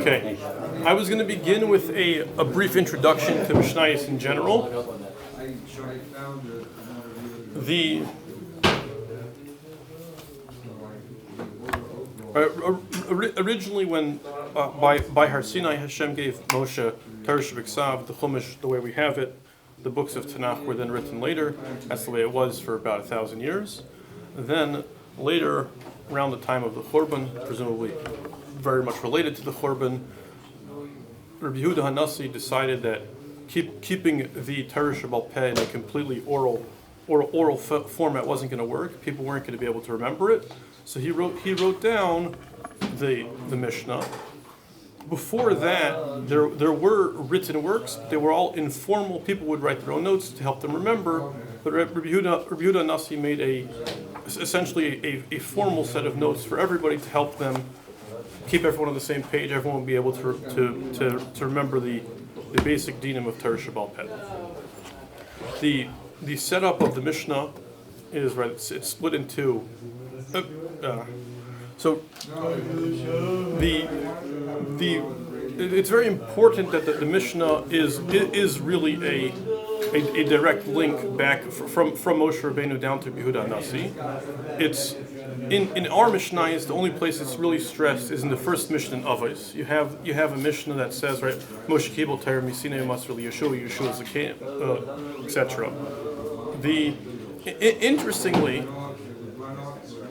Okay, I was going to begin with a brief introduction to Mishnayos in general. Originally, when by Har Sinai Hashem gave Moshe Torah Shebaal Peh, the Chumash, the way we have it, the books of Tanakh were then written later. That's the way it was for about 1,000 years. Then later, around the time of the Churban, presumably very much related to the Churban, Rabbi Yehuda HaNasi decided that keeping the Torah Shebaal Peh in a completely oral format wasn't going to work. People weren't going to be able to remember it. So he wrote down the Mishnah. Before that, there were written works. They were all informal. People would write their own notes to help them remember. But Rabbi Yehuda HaNasi made essentially a formal set of notes for everybody to help them keep everyone on the same page. Everyone would be able to remember the basic dinim of Torah Shebaal Peh. The setup of the Mishnah is right. It's split in two. It's very important that the Mishnah is really a direct link back from Moshe Rabbeinu down to Rabbi Yehuda HaNasi. It's in our Mishnayos, the only place it's really stressed is in the first Mishnah in Avos. You have a Mishnah that says, right, Moshe Kibel Torah Misinei Masr Yeshua Zaken, etc. Interestingly,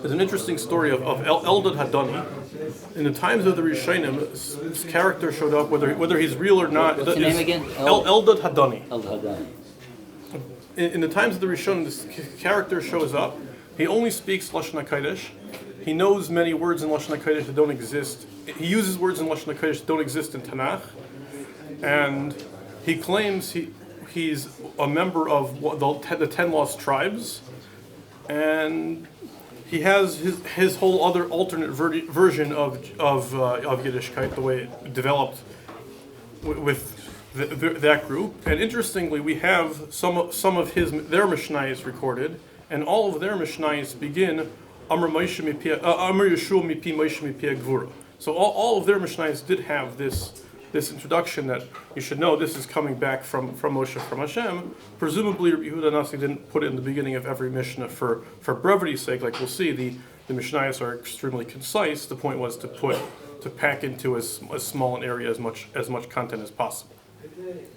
there's an interesting story of Eldad HaDani. In the times of the Rishonim, this character showed up, whether he's real or not. What's the name again? Eldad HaDani. Eldad HaDani. In the times of the Rishonim, this character shows up. He only speaks Lashon HaKodesh. He knows many words in Lashon HaKodesh that don't exist. He uses words in Lashon HaKodesh that don't exist in Tanakh. And he claims he's a member of the 10 lost tribes. And he has his whole other alternate version of Yiddishkeit, the way it developed with that group. And interestingly, we have some of their Mishnayos recorded, and all of their Mishnayos begin Amar Yeshua mipi Moshe mipi Gvura. So all of their Mishnayos did have this introduction that you should know this is coming back from Moshe, from Hashem. Presumably, Rabbi Yehuda HaNasi didn't put it in the beginning of every Mishnah for brevity's sake. Like we'll see, the Mishnayos are extremely concise. The point was to pack into as small an area as much content as possible.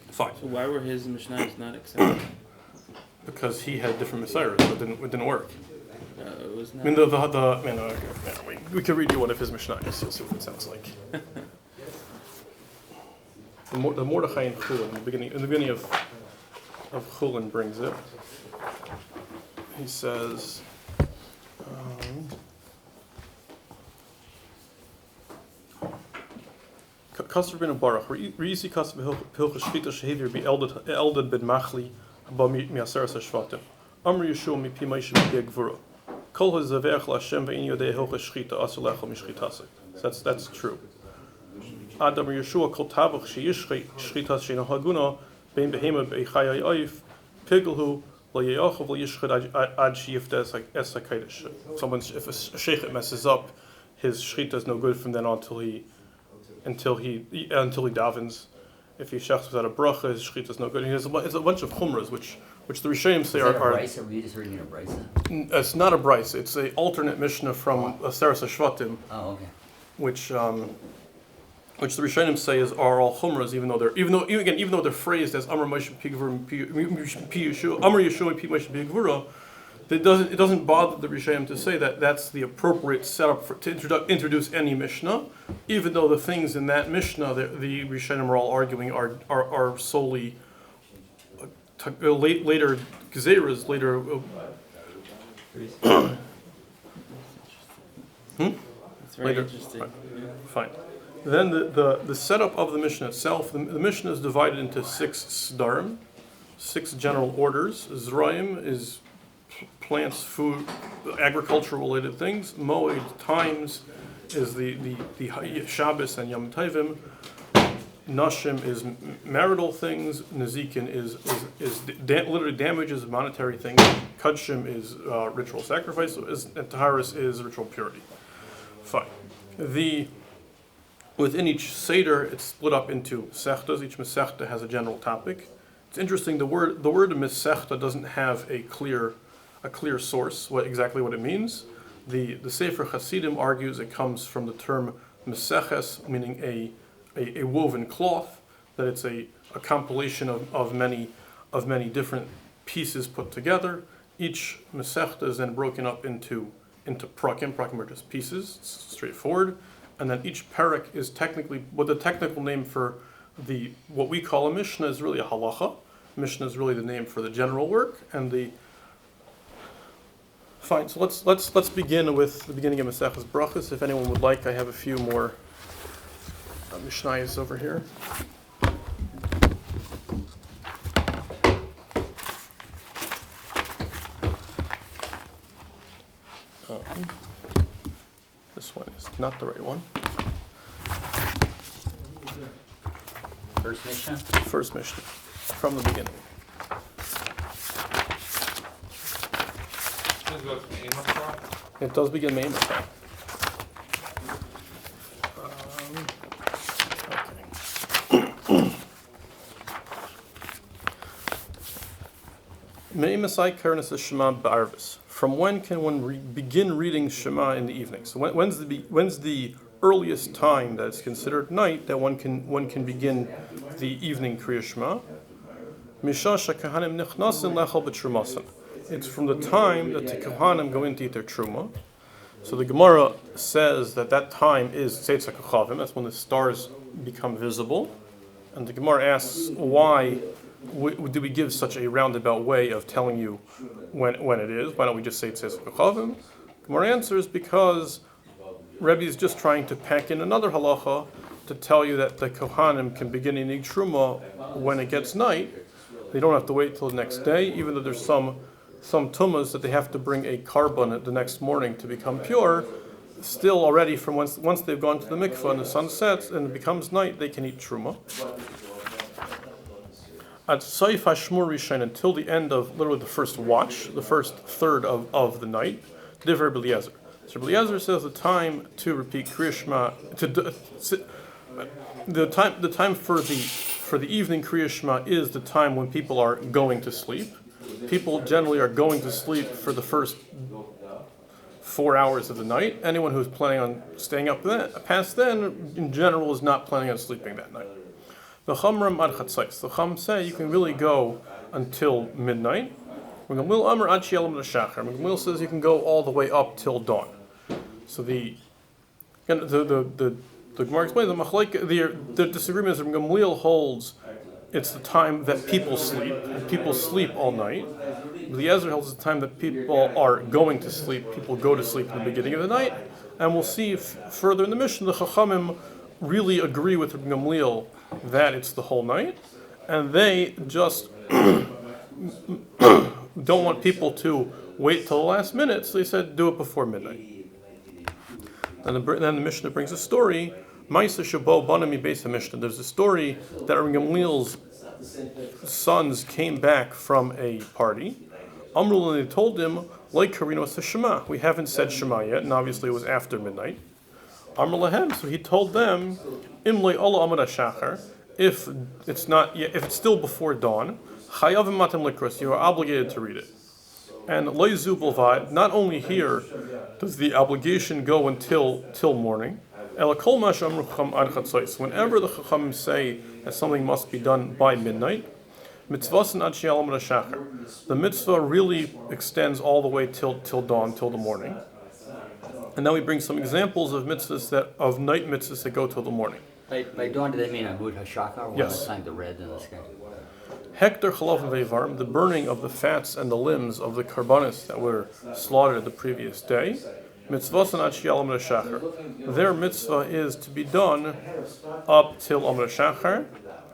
Fine. So why were his Mishnayos not accepted? Because he had different messiahs, so it didn't work. It was not. I mean, we could read you one of his Mishnayos. You'll see what it sounds like. The Mordechai in Chulin, in the beginning of Chulin brings it. He says, Kasser ben Baruch, Reisi Kasser Hilchah Shvita Shehevir be Eldad ben Machli ba mi'aseres hashvatim. Amr Yeshua mipi Moshe mipi Gvura. Kol hazavech l'Hashem ve'in yodei Hilchah Shchita asur lechol mishchitasik. That's true. Adam Yeshua kol tavach sheyishchit shchitas she'ino haguna bein behema be'chayai oif pigelhu lo yeyachav lo yishchit ad sheyifta es hakodesh. If a sheichet messes up, his shchita is no good from then on until he davens. If he shechs without a bracha, his shchita is no good. It's a bunch of chumras which the Rishonim say are. Brisa? Were you just reading a brisa? It's not a brisa. It's an alternate Mishnah from Aseres HaShvatim. Oh, okay. Which the Rishonim say are all chumras, even though they're phrased as Amar Moshe Pi Yeshua, Amar Yeshua Pi Moshe Pi Gvura, it doesn't bother the Rishonim to say that that's the appropriate setup to introduce any Mishnah, even though the things in that Mishnah the Rishonim are all arguing are solely later gezeras, later. It's very interesting. Right. Fine. Then the setup of the Mishnah itself, the Mishnah is divided into 6 sdarim, 6 general orders. Zraim is plants, food, agriculture-related things. Moed, times, is the Shabbos and Yom Tovim. Nashim is marital things. Nazikin is literally damages, monetary things. Kudshim is ritual sacrifice. And Taharis is ritual purity. Fine. Within each Seder, it's split up into Mesechtas. Each Mesechta has a general topic. It's interesting, the word Mesechta doesn't have a clear source, exactly what it means. The Sefer Hasidim argues it comes from the term Meseches, meaning a woven cloth, that it's a compilation of many different pieces put together. Each Mesechta is then broken up into prakim. Prakim are just pieces. It's straightforward. And then each parak is technically, what the technical name for what we call a Mishnah is really a halacha. Mishnah is really the name for the general work, and fine. So let's begin with the beginning of Maseches Berachos. If anyone would like, I have a few more Mishnayos over here. This one is not the right one. First Mishnah? First Mishnah, from the beginning. It does begin Me'imah. Okay. Me'imah Karnas Shema Ba'arvis. From when can one begin reading Shema in the evening? So when's the earliest time that it's considered night that one can begin the evening Krias Shema? It's from the time that the Kohanim go in to eat their truma. So the Gemara says that time is Tzeitzah Kochavim. That's when the stars become visible. And the Gemara asks, why do we give such a roundabout way of telling you when it is? Why don't we just say Tzeitzah Kochavim? The Gemara answers, because Rebbe is just trying to pack in another halacha to tell you that the Kohanim can begin eating truma when it gets night. They don't have to wait till the next day, even though there's some tumas that they have to bring a carbon the next morning to become pure. Still, already from once they've gone to the mikvah and the sun sets and it becomes night, they can eat truma. At Saif Hashmur Rishain, until the end of literally the first watch, the first third of the night, Divrei Rabbi Eliezer. So Rabbi Eliezer says the time to repeat Krias Shema, the time for the evening Krias Shema is the time when people are going to sleep. People generally are going to sleep for the first 4 hours of the night. Anyone who's planning on staying up past then, in general, is not planning on sleeping that night. The Chacham say you can really go until midnight. Gamliel says you can go all the way up till dawn. So the Gemara explains the disagreement is that Gamliel holds it's the time that people sleep, and people sleep all night. Eliezer holds the time that people are going to sleep. People go to sleep in the beginning of the night, and we'll see further in the Mishnah the Chachamim really agree with Rabban Gamliel that it's the whole night, and they just don't want people to wait till the last minute, so they said do it before midnight. And then the Mishnah brings a story. Maseches Berachos Banami Beis Mishnah. There's a story that Rabban Gamliel's sons came back from a party. Amrul, and they told him, like Karino Shema, we haven't said Shema yet, and obviously it was after midnight. Amr Lahem, so he told them, Imlei Allah Amar Shachar, if it's still before dawn, Chayavim Matam Likros, you are obligated to read it. And Leizu Bilvad, not only here does the obligation go until morning. Whenever the Chachamim say that something must be done by midnight, the mitzvah really extends all the way till dawn, till the morning. And now we bring some examples of mitzvahs of night mitzvahs that go till the morning. By dawn, do they mean Amud HaShachar? Yes. The time the red in the sky? Hektar chalav ve'varm, the burning of the fats and the limbs of the karbanis that were slaughtered the previous day. Mitzvah sanat shi'al Amud HaShachar. Their mitzvah is to be done up till Amud HaShachar.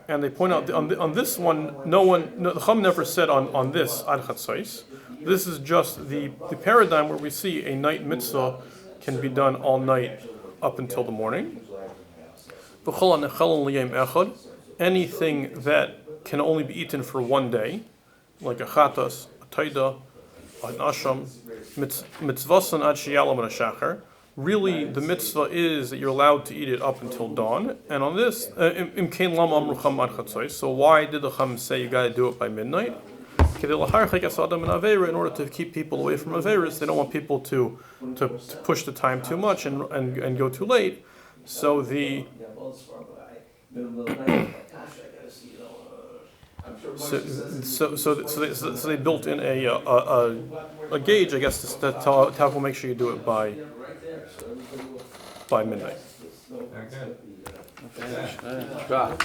And they point out on this one, the Chum never said on this ad chatzos. This is just the paradigm where we see a night mitzvah can be done all night up until the morning. Anything that can only be eaten for one day, like a chatas, a taida, an asham, mitzvasan ad sheyal Amud HaShachar. really the mitzvah is that you're allowed to eat it up until dawn. And on this, so why did the Chachamim say you got to do it by midnight? In order to keep people away from Averis, they don't want people to push the time too much and go too late. So the so they built in a gauge, I guess, to will make sure you do it by midnight. Very good. Okay.